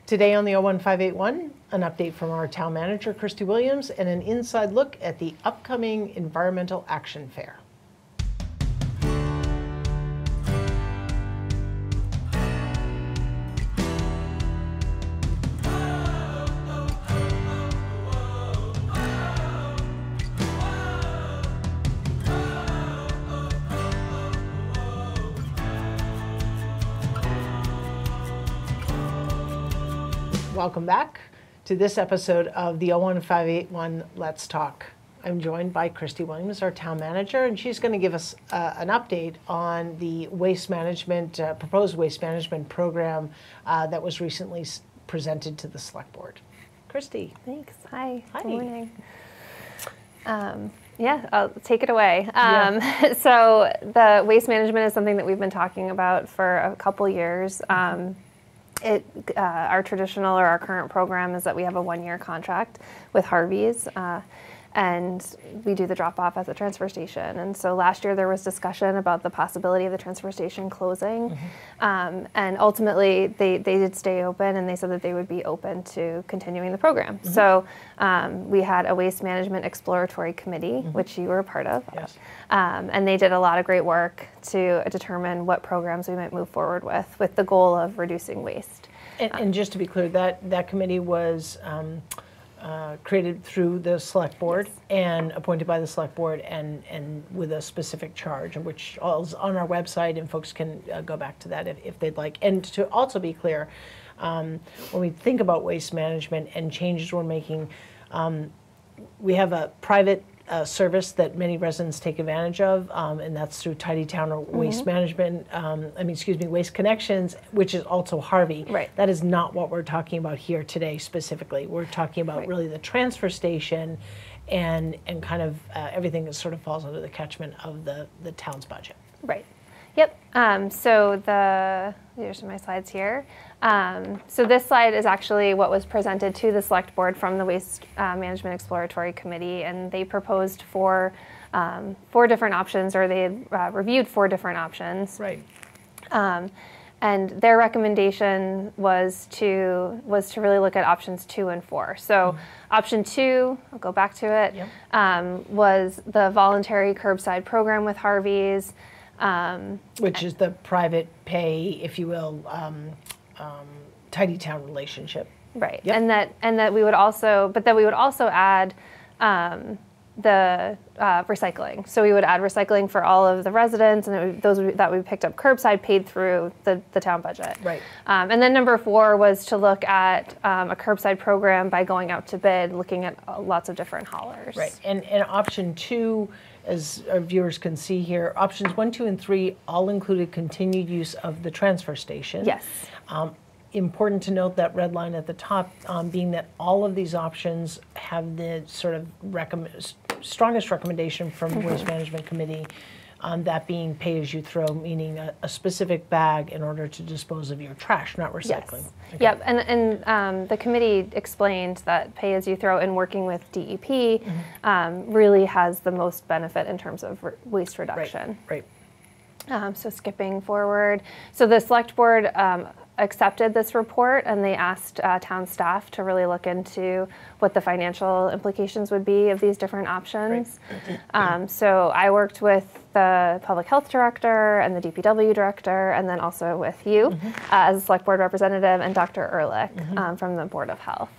Today on the 01581, an update from our town manager, Christy Williams, and an inside look at the upcoming Environmental Action Fair. Welcome back to this episode of the 01581 Let's Talk. I'm joined by Christy Williams, our town manager, and she's going to give us an update on the waste management, proposed waste management program that was recently presented to the select board. Christy. Thanks. Hi. Hi. Good morning. Yeah, I'll take it away. So the waste management is something that we've been talking about for a couple years. Our traditional or our current program is that we have a one-year contract with Harvey's, and we do the drop-off at the transfer station. And so last year there was discussion about the possibility of the transfer station closing, and ultimately they did stay open, and they said that they would be open to continuing the program. So we had a waste management exploratory committee, which you were a part of, and they did a lot of great work to determine what programs we might move forward with the goal of reducing waste. And just to be clear, that committee was created through the select board and appointed by the select board and with a specific charge, which is on our website, and folks can go back to that if they'd like. And to also be clear, when we think about waste management and changes we're making, we have a private service that many residents take advantage of, and that's through Tidy Town or Waste Management, Waste Connections, which is also Harvey. Right. That is not what we're talking about here today specifically. We're talking about really the transfer station and kind of everything that sort of falls under the catchment of the town's budget. Right. Yep. Here's my slides here. So this slide is actually what was presented to the select board from the Waste Management Exploratory Committee, and they proposed four different options, or they reviewed 4 different options. Right. And their recommendation was to really look at options 2 and 4. So option 2, I'll go back to it, was the voluntary curbside program with Harvey's. Which is the private pay, if you will, Tidy Town relationship. Right. Yep. And that we would also, but that we would also add the recycling. So we would add recycling for all of the residents, and that we picked up curbside paid through the town budget. Right. And then number 4 was to look at a curbside program by going out to bid, looking at lots of different haulers. Right. And option 2, as our viewers can see here, options 1, 2, and 3 all included continued use of the transfer station. Yes. Important to note that red line at the top, being that all of these options have the sort of strongest recommendation from the Waste Management Committee, that being pay as you throw, meaning a specific bag in order to dispose of your trash, not recycling. Yes. Okay. Yep, and the committee explained that pay as you throw and working with DEP really has the most benefit in terms of waste reduction. Right. So skipping forward, so the select board accepted this report, and they asked town staff to really look into what the financial implications would be of these different options. Right. So I worked with the public health director and the DPW director, and then also with you as a select board representative, and Dr. Ehrlich from the Board of Health.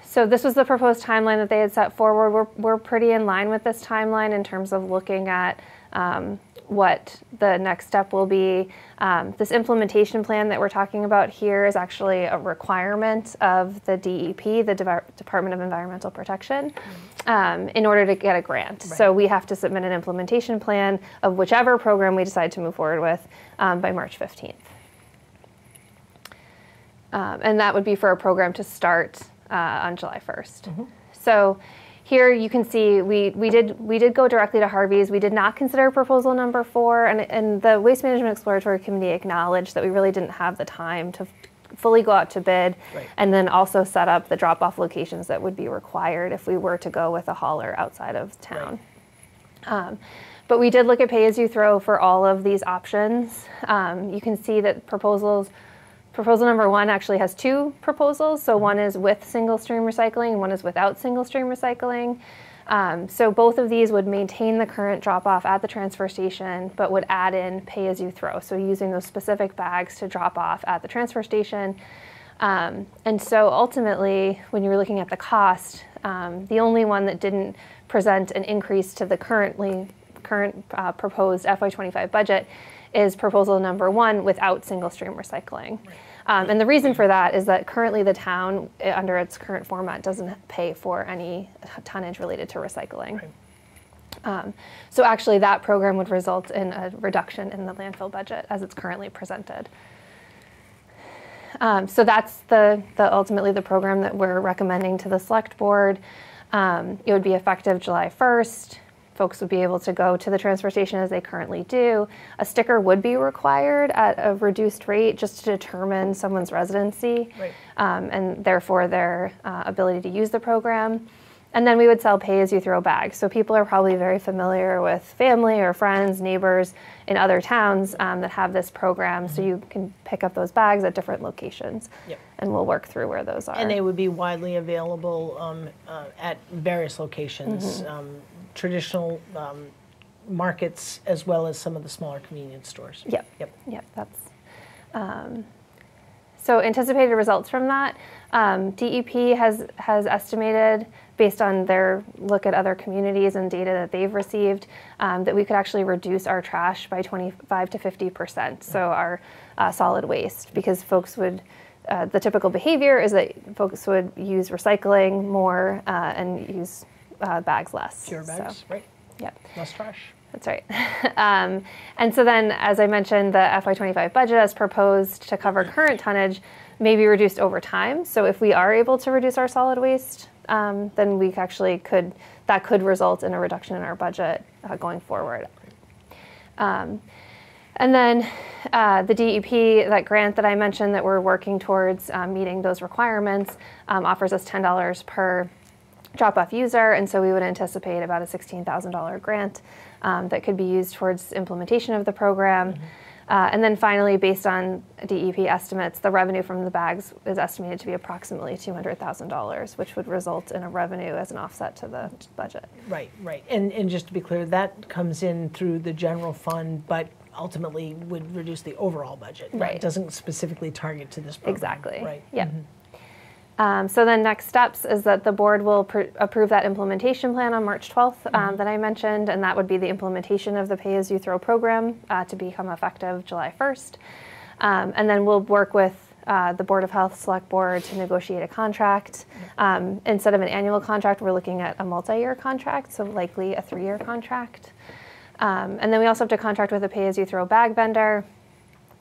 So this was the proposed timeline that they had set forward. We're pretty in line with this timeline in terms of looking at what the next step will be. This implementation plan that we're talking about here is actually a requirement of the DEP, the Department of Environmental Protection, in order to get a grant. Right. So we have to submit an implementation plan of whichever program we decide to move forward with by March 15th. And that would be for a program to start on July 1st. So here you can see we did go directly to Harvey's. We did not consider proposal number 4, and the Waste Management Exploratory Committee acknowledged that we really didn't have the time to fully go out to bid, and then also set up the drop-off locations that would be required if we were to go with a hauler outside of town. But we did look at pay-as-you-throw for all of these options. You can see that proposals Proposal number 1 actually has 2 proposals. So one is with single stream recycling and one is without single stream recycling. So both of these would maintain the current drop-off at the transfer station, but would add in pay-as-you-throw. So using those specific bags to drop off at the transfer station. And so ultimately, when you're looking at the cost, the only one that didn't present an increase to the current proposed FY25 budget is proposal number 1 without single stream recycling. Right. And the reason for that is that currently the town, under its current format, doesn't pay for any tonnage related to recycling. Right. So actually that program would result in a reduction in the landfill budget as it's currently presented. So that's ultimately the program that we're recommending to the select board. It would be effective July 1st. Folks would be able to go to the transfer station as they currently do. A sticker would be required at a reduced rate just to determine someone's residency, right. And therefore their ability to use the program. And then we would sell pay-as-you-throw bags. So people are probably very familiar with family or friends, neighbors in other towns that have this program. So you can pick up those bags at different locations. Yep. And we'll work through where those are. And they would be widely available at various locations, traditional markets as well as some of the smaller convenience stores. Yep. That's so anticipated results from that. DEP has estimated, based on their look at other communities and data that they've received, that we could actually reduce our trash by 25 to 50%. So our solid waste, because folks would, the typical behavior is that folks would use recycling more and use bags less. Fewer bags, so, right? Yep. Less trash. That's right. And so then, as I mentioned, the FY25 budget as proposed to cover current tonnage may be reduced over time. So if we are able to reduce our solid waste, then we actually that could result in a reduction in our budget going forward. And then the DEP, that grant that I mentioned that we're working towards meeting those requirements, offers us $10 per drop-off user, and so we would anticipate about a $16,000 grant that could be used towards implementation of the program. And then finally, based on DEP estimates, the revenue from the bags is estimated to be approximately $200,000, which would result in a revenue as an offset to the budget. Right. And just to be clear, that comes in through the general fund, but ultimately would reduce the overall budget. Right. It doesn't specifically target to this program. Exactly. Right. Yep. So then next steps is that the board will approve that implementation plan on March 12th that I mentioned, and that would be the implementation of the pay-as-you-throw program to become effective July 1st. And then we'll work with the Board of Health Select Board to negotiate a contract. Instead of an annual contract, we're looking at a multi-year contract, so likely a 3-year contract. And then we also have to contract with a pay-as-you-throw bag vendor.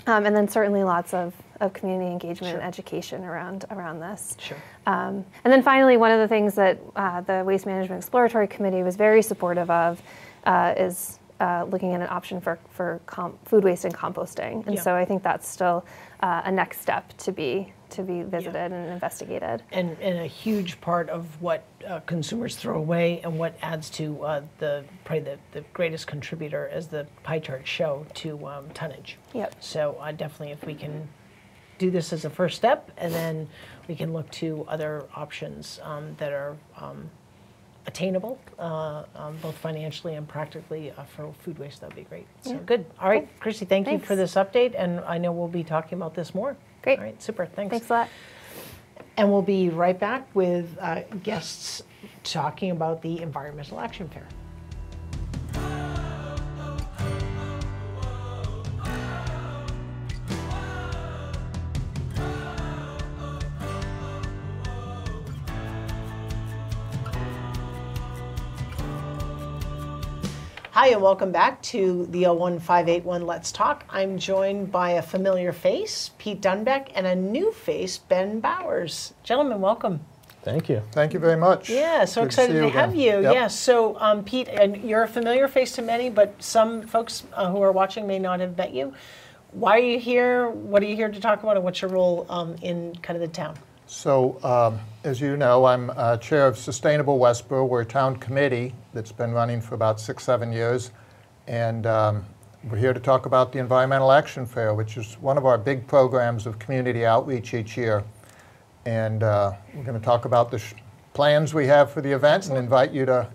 And then certainly lots of community engagement and education around this. Sure. And then finally, one of the things that the Waste Management Exploratory Committee was very supportive of is looking at an option for food waste and composting. And so I think that's still a next step to be visited and investigated. And a huge part of what consumers throw away and what adds to probably the greatest contributor, as the pie charts show, to tonnage. Yep. So definitely, if we can do this as a first step, and then we can look to other options that are attainable, both financially and practically for food waste, that would be great. So good. All right, Chrissy, thank you for this update, and I know we'll be talking about this more. Great. All right, super. Thanks. Thanks a lot. And we'll be right back with guests talking about the Environmental Action Fair. Hi, and welcome back to the 01581 Let's Talk. I'm joined by a familiar face, Pete Dunbeck, and a new face, Ben Bowers. Gentlemen, welcome. Thank you. Thank you very much. Yeah, so excited to have you. Yep. Yeah, so Pete, and you're a familiar face to many, but some folks who are watching may not have met you. Why are you here? What are you here to talk about, and what's your role in kind of the town? So, as you know, I'm chair of Sustainable Westboro. We're a town committee that's been running for about 6-7 years. And We're here to talk about the Environmental Action Fair, which is one of our big programs of community outreach each year. And we're going to talk about the plans we have for the event and invite you to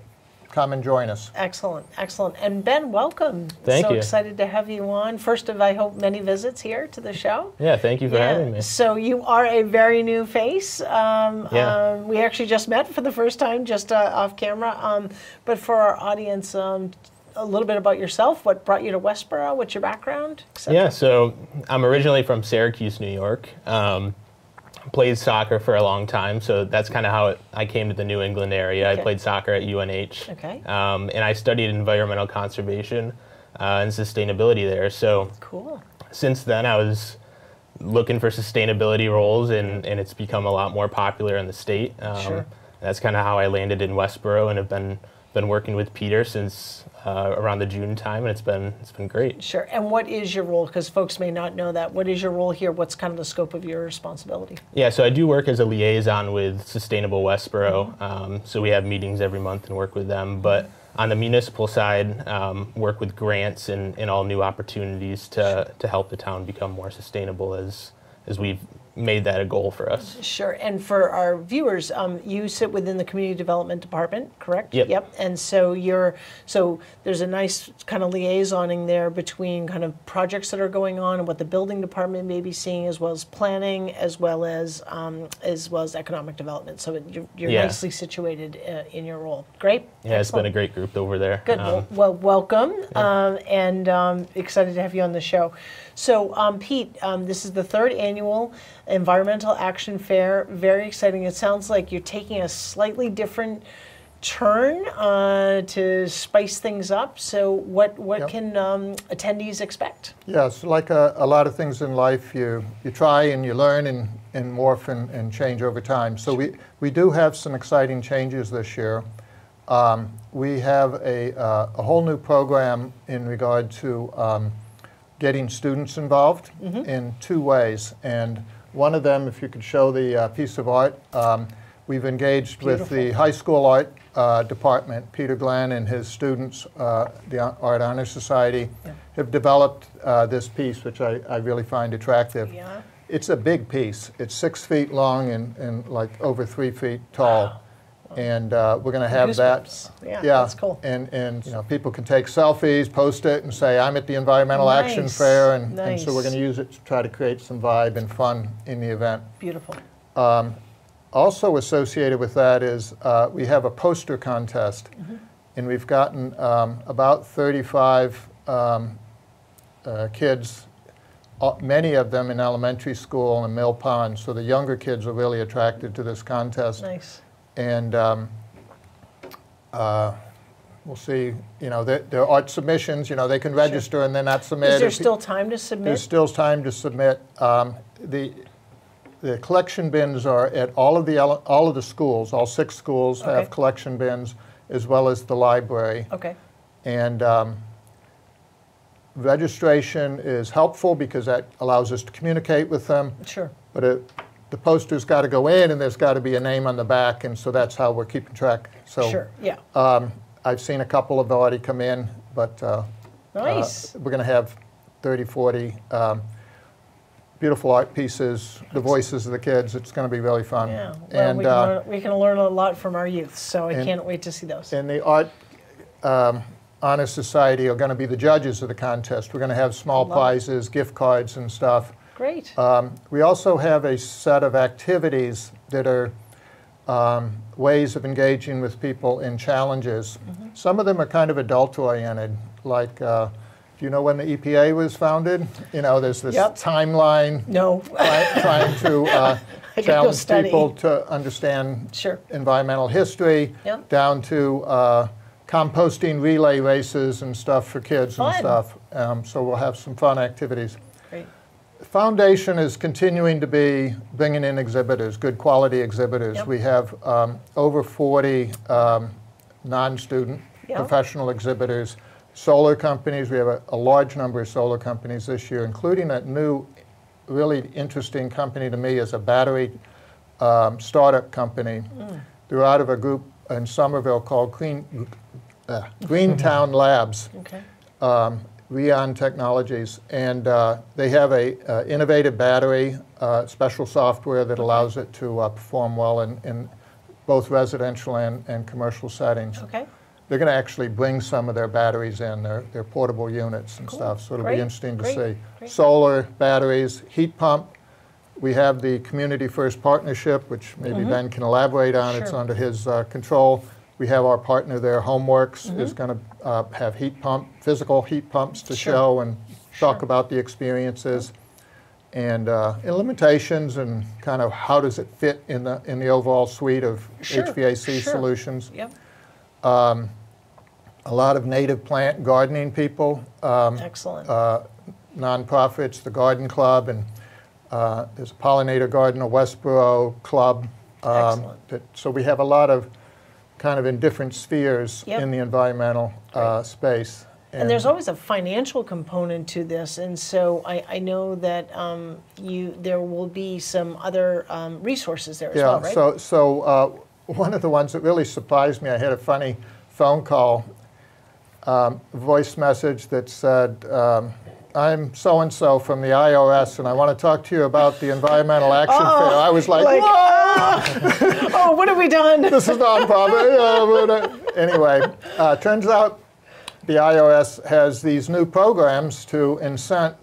come and join us. Excellent, excellent. And Ben, welcome. Thank you. So excited to have you on. First of, I hope, many visits here to the show. Yeah, thank you for having me. So you are a very new face. We actually just met for the first time, just off camera. But for our audience, a little bit about yourself. What brought you to Westboro? What's your background? Yeah, so I'm originally from Syracuse, New York. Played soccer for a long time, so that's kind of how I came to the New England area. Okay. I played soccer at UNH. Okay. And I studied environmental conservation and sustainability there. So Cool. since then, I was looking for sustainability roles, and it's become a lot more popular in the state. Sure. That's kind of how I landed in Westboro, and have been working with Peter since around the June time, and it's been great. Sure. And what is your role? Because folks may not know that. What is your role here? What's kind of the scope of your responsibility? Yeah, so I do work as a liaison with Sustainable Westboro. So we have meetings every month and work with them. But on the municipal side, work with grants and all new opportunities to help the town become more sustainable as we've made that a goal for us. Sure. And for our viewers, you sit within the Community Development Department, correct? Yep. And so there's a nice kind of liaisoning there between kind of projects that are going on and what the building department may be seeing, as well as planning, as well as economic development. So you're nicely situated in your role. Great. Yeah, Excellent. It's been a great group over there. Good. Well, welcome, and excited to have you on the show. So, Pete, this is the third annual Environmental Action Fair. Very exciting. It sounds like you're taking a slightly different turn to spice things up. So, what can attendees expect? Yes, like a lot of things in life, you try and you learn and morph and change over time. So we do have some exciting changes this year. We have a whole new program in regard to getting students involved in two ways. And one of them, if you could show the piece of art, we've engaged with the high school art department. Peter Glenn and his students, the Art Honor Society, have developed this piece, which I really find attractive. Yeah. It's a big piece. It's 6 feet long and like over 3 feet tall. Wow. And we're going to have Goosebumps. that. Yeah, that's cool. And people can take selfies, post it, and say, I'm at the Environmental Action Nice. Fair. And Nice. so we're going to use it to try to create some vibe and fun in the event. Beautiful. Also associated with that is we have a poster contest. And we've gotten about 35 kids, many of them in elementary school and Mill Pond. So the younger kids are really attracted to this contest. Nice. And we'll see, their art submissions, they can register and then not submit. Is there still time to submit? There's still time to submit. The collection bins are at all of the schools. All 6 schools have collection bins, as well as the library. Okay. And registration is helpful because that allows us to communicate with them. Sure. But the poster's got to go in, and there's got to be a name on the back, and so that's how we're keeping track. So, Sure. Yeah. I've seen a couple have already come in, but Nice. we're going to have 30, 40 beautiful art pieces, the voices of the kids. It's going to be really fun. Yeah. Well, And we can learn a lot from our youth, so I can't wait to see those. and the Art Honor Society are going to be the judges of the contest. We're going to have small prizes, gift cards, and stuff. Great. We also have a set of activities that are ways of engaging with people in challenges. Some of them are kind of adult-oriented, like, do you know when the EPA was founded? There's this timeline No. trying to go challenge study. people to understand Sure. environmental history, Yep. down to composting relay races and stuff for kids Fun. and stuff. So we'll have some fun activities. Great. The foundation is continuing to be bringing in exhibitors, good quality exhibitors. Yep. We have over 40 non-student Yep. professional exhibitors, solar companies. We have a large number of solar companies this year, including a new, really interesting company to me is a battery startup company. They're out of a group in Somerville called Greentown Labs. Okay. Rion Technologies, and they have a innovative battery, special software that allows it to perform well in both residential and commercial settings. Okay. They're going to actually bring some of their batteries in, their portable units and Cool. stuff, so it'll Great. be interesting to Great. see. Great. Solar, batteries, heat pump. We have the Community First Partnership, which maybe Ben can elaborate on. It's Sure. under his control. We have our partner there, Homeworks, is going to have physical heat pumps to Sure. show and talk Sure. about the experiences and limitations and kind of how does it fit in the overall suite of Sure. HVAC Sure. solutions. Yep. A lot of native plant gardening people, Excellent. nonprofits, the Garden Club, and there's a Pollinator Garden, a Westboro Club. Excellent. So we have a lot of kind of in different spheres Yep. in the environmental space. And there's always a financial component to this, and so I know that there will be some other resources there as well, right? So one of the ones that really surprised me, I had a funny phone call, voice message that said, I'm so-and-so from the IRS, and I want to talk to you about the Environmental Action Fair. I was like whoa! Oh, what have we done? This is nonprofit. Anyway, turns out the IRS has these new programs to incent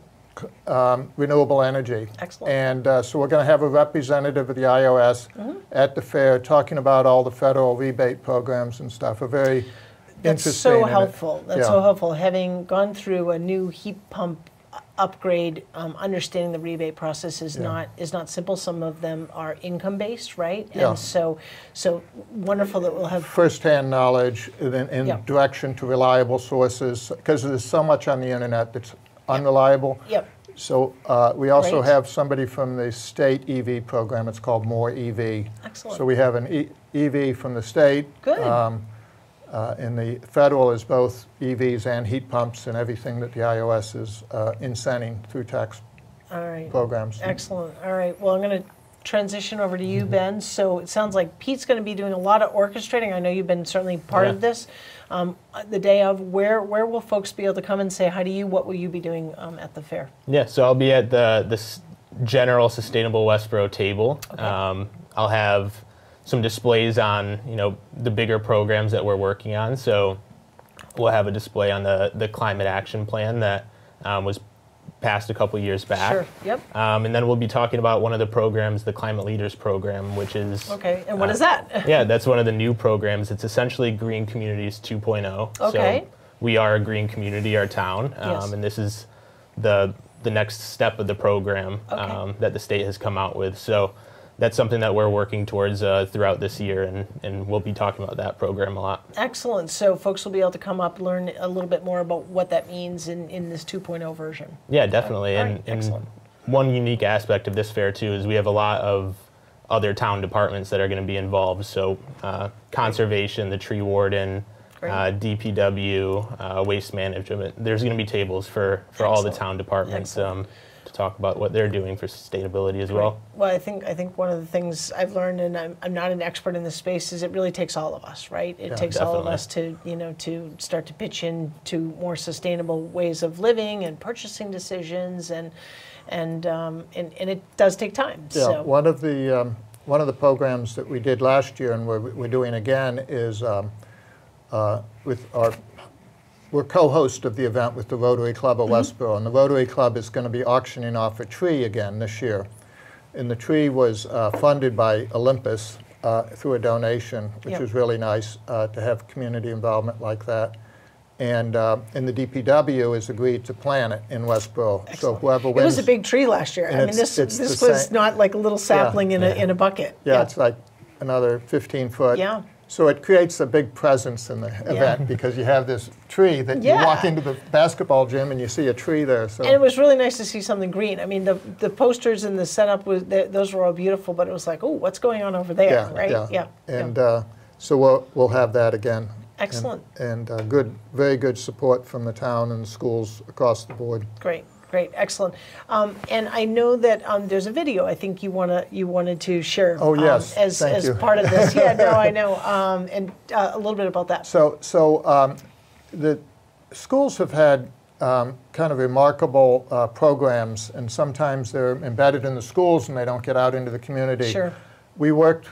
renewable energy. Excellent. And so we're going to have a representative of the IRS at the fair talking about all the federal rebate programs and stuff. A very That's interesting. so helpful. That's so yeah. helpful. Having gone through a new heat pump upgrade, understanding the rebate process is not simple. Some of them are income based, right? Yeah. And so wonderful that we'll have First-hand knowledge and Yeah. direction to reliable sources, because there's so much on the internet that's unreliable. Yep. So we also Great. have somebody from the state EV program. It's called More EV. Excellent. So we have an EV from the state. Good. And the federal is both EVs and heat pumps and everything that the iOS is incenting through tax All right. programs. Excellent. All right. Well, I'm going to transition over to you, Ben. So it sounds like Pete's going to be doing a lot of orchestrating. I know you've been certainly part of this. The day of, where will folks be able to come and say hi to you? What will you be doing at the fair? Yeah, so I'll be at the general Sustainable Westboro table. Okay. I'll have some displays on the bigger programs that we're working on. So we'll have a display on the climate action plan that was passed a couple years back. Sure. Yep. And then we'll be talking about one of the programs, the Climate Leaders Program, which is Okay. And what is that? yeah, that's one of the new programs. It's essentially Green Communities 2.0. Okay. So we are a green community, our town, Yes. and this is the next step of the program Okay. that the state has come out with. So that's something that we're working towards throughout this year, and we'll be talking about that program a lot. Excellent. So folks will be able to come up, learn a little bit more about what that means in this 2.0 version. Yeah, definitely. All And, right, and excellent. one unique aspect of this fair, too, is we have a lot of other town departments that are going to be involved. So conservation, the tree warden, Great. DPW, waste management. There's going to be tables for all the Excellent. town departments Excellent. to talk about what they're doing for sustainability as well. Well, I think one of the things I've learned, and I'm not an expert in this space, is it really takes all of us, right? It Yeah, takes all of definitely. us to start to pitch in to more sustainable ways of living and purchasing decisions, and it does take time. Yeah, So one of the programs that we did last year and we're doing again is we're co-host of the event with the Rotary Club of Westboro, and the Rotary Club is going to be auctioning off a tree again this year. And the tree was funded by Olympus through a donation, which Yep. is really nice to have community involvement like that. And the DPW has agreed to plant it in Westboro. So Excellent. whoever it wins, was a big tree last year. And I mean, it's this the was same- not like a little sapling in a bucket. yeah, it's like another 15 foot. Yeah. So it creates a big presence in the event because you have this tree that you walk Yeah. into the basketball gym and you see a tree there. So And it was really nice to see something green. I mean, the posters and the setup those were all beautiful, but it was like, oh, what's going on over there, yeah, right? yeah. And so we'll have that again. Excellent. And very good support from the town and the schools across the board. Great, excellent. And I know that there's a video I think you wanted to share. Oh, yes. As Thank you. part of this. Yeah, no, I know. And a little bit about that. So the schools have had kind of remarkable programs, and sometimes they're embedded in the schools and they don't get out into the community. Sure. We worked,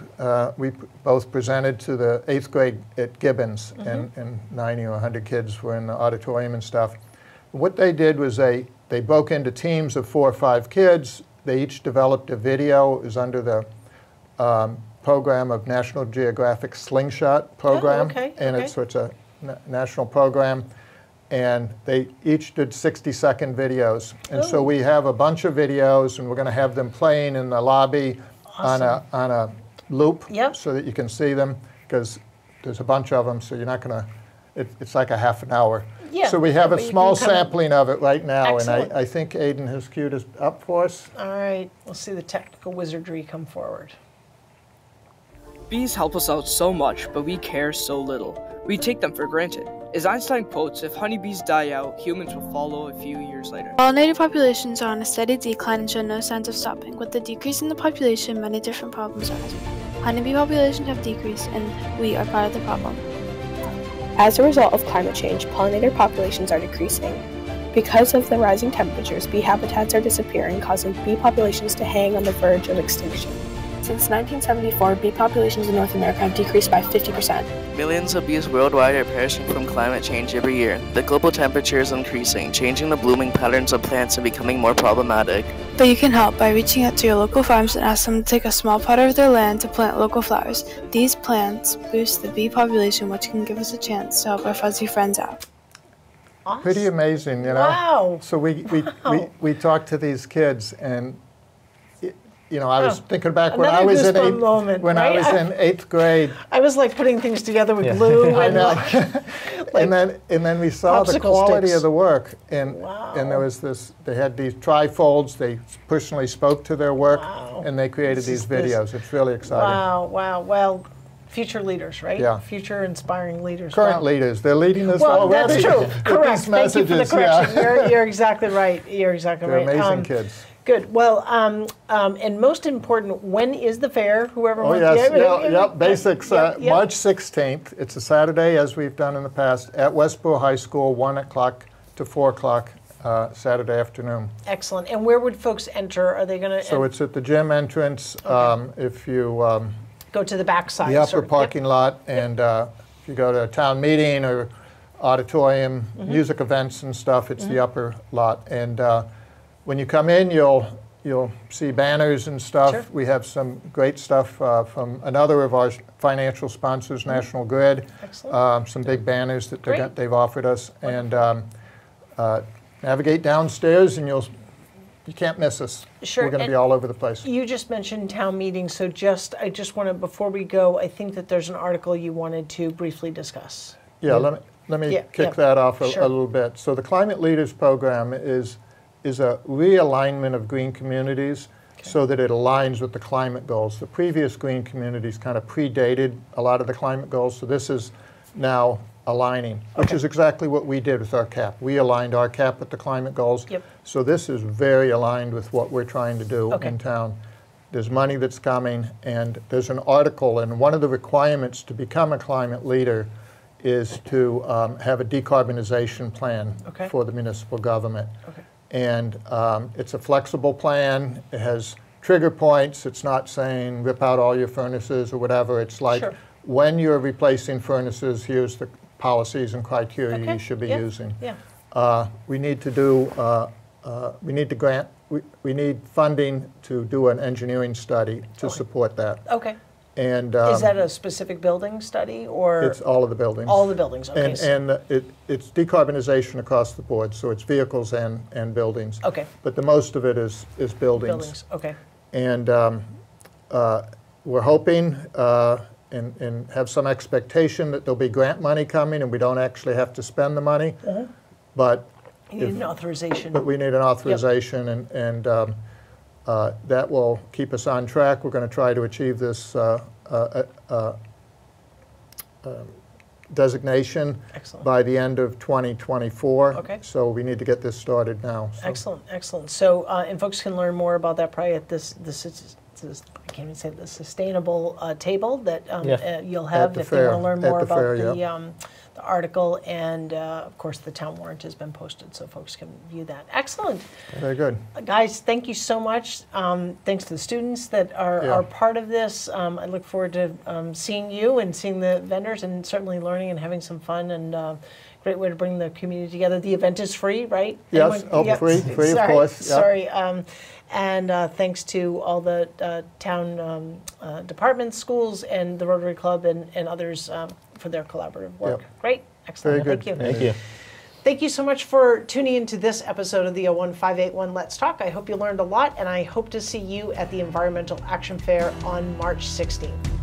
we both presented to the 8th grade at Gibbons, and 90 or 100 kids were in the auditorium and stuff. What they did was they broke into teams of 4 or 5 kids. They each developed a video. It was under the program of National Geographic Slingshot program. Oh, okay, and okay. it's a national program. And they each did 60-second videos. And so we have a bunch of videos, and we're going to have them playing in the lobby on a loop, so that you can see them, because there's a bunch of them, so you're not going to, it's like a half an hour. Yeah, so we have a but you small can kinda- sampling of it right now, Excellent. and I think Aiden has queued us up for us. All right, we'll see the technical wizardry come forward. Bees help us out so much, but we care so little. We take them for granted. As Einstein quotes, if honeybees die out, humans will follow a few years later. Pollinator populations are on a steady decline and show no signs of stopping. With the decrease in the population, many different problems arise. Honeybee populations have decreased, and we are part of the problem. As a result of climate change, pollinator populations are decreasing. Because of the rising temperatures, bee habitats are disappearing, causing bee populations to hang on the verge of extinction. Since 1974, bee populations in North America have decreased by 50%. Millions of bees worldwide are perishing from climate change every year. The global temperature is increasing, changing the blooming patterns of plants and becoming more problematic. But you can help by reaching out to your local farms and ask them to take a small part of their land to plant local flowers. These plants boost the bee population, which can give us a chance to help our fuzzy friends out. Awesome. Pretty amazing, you know? Wow. So we talked to these kids, and you know, I was thinking back when I Another was in goosebump moment, when I right? was in 8th grade. I was like putting things together with glue I and know. like and then we saw the popsicle quality sticks. of the work, and Wow. there was this. They had these trifolds. They personally spoke to their work, Wow. and they created This these is this. videos. It's really exciting. Wow, wow. Well, future leaders, right? Yeah. Future inspiring leaders. Current Wow. leaders, they're leading us Well, already. that's true. with Correct. these Thank you for the messages, correction. yeah. You're exactly right. You're exactly They're right. amazing kids. Good. Well, and most important, when is the fair? Whoever Oh wants yes, to. yep. Basics. Yep. March 16th. It's a Saturday, as we've done in the past, at Westboro High School, 1 o'clock to 4 o'clock Saturday afternoon. Excellent. And where would folks enter? Are they going to? So it's at the gym entrance. If you go to the back side. the upper sort of. parking lot, and if you go to a town meeting or auditorium, music events and stuff, it's the upper lot. And when you come in, you'll see banners and stuff. Sure. We have some great stuff from another of our financial sponsors, National Grid. Excellent. Some big banners that Great. they've offered us. And navigate downstairs, and you can't miss us. Sure. We're going to And be all over the place. You just mentioned town meetings, so I just want to, before we go, I think that there's an article you wanted to briefly discuss. Yeah, let me kick that off a little bit. So the Climate Leaders Program is a realignment of green communities so that it aligns with the climate goals. The previous green communities kind of predated a lot of the climate goals, so this is now aligning, which is exactly what we did with our CAP. We aligned our CAP with the climate goals. Yep. So this is very aligned with what we're trying to do in town. There's money that's coming, and there's an article, and one of the requirements to become a climate leader is to have a decarbonization plan for the municipal government. And it's a flexible plan. It has trigger points. It's not saying rip out all your furnaces or whatever. It's like when you're replacing furnaces, here's the policies and criteria you should be using. We need to do, we need funding to do an engineering study to support that. Okay. And is that a specific building study, or? It's all of the buildings. All the buildings, okay. And it's decarbonization across the board, so it's vehicles and buildings. Okay. But the most of it is buildings. Buildings, okay. And we're hoping and have some expectation that there'll be grant money coming, and we don't actually have to spend the money. But you need an authorization. But we need an authorization, and that will keep us on track. We're going to try to achieve this designation by the end of 2024. Okay. So we need to get this started now. So. Excellent, excellent. So, and folks can learn more about that probably at this I can't even say the sustainable table that you'll At have the if they want fair. to learn At more the about fair, the, yeah. the article. And of course, the town warrant has been posted, so folks can view that. Excellent. Very good. Guys, thank you so much. Thanks to the students that are part of this. I look forward to seeing you and seeing the vendors, and certainly learning and having some fun, and great way to bring the community together. The event is free, right? Yes, free, Sorry, of course. Yep. Sorry. And thanks to all the town departments, schools, and the Rotary Club and others for their collaborative work. Yep. Great. Excellent. Very good. Thank you. Thank you. Thank you so much for tuning into this episode of the 01581 Let's Talk. I hope you learned a lot, and I hope to see you at the Environmental Action Fair on March 16th.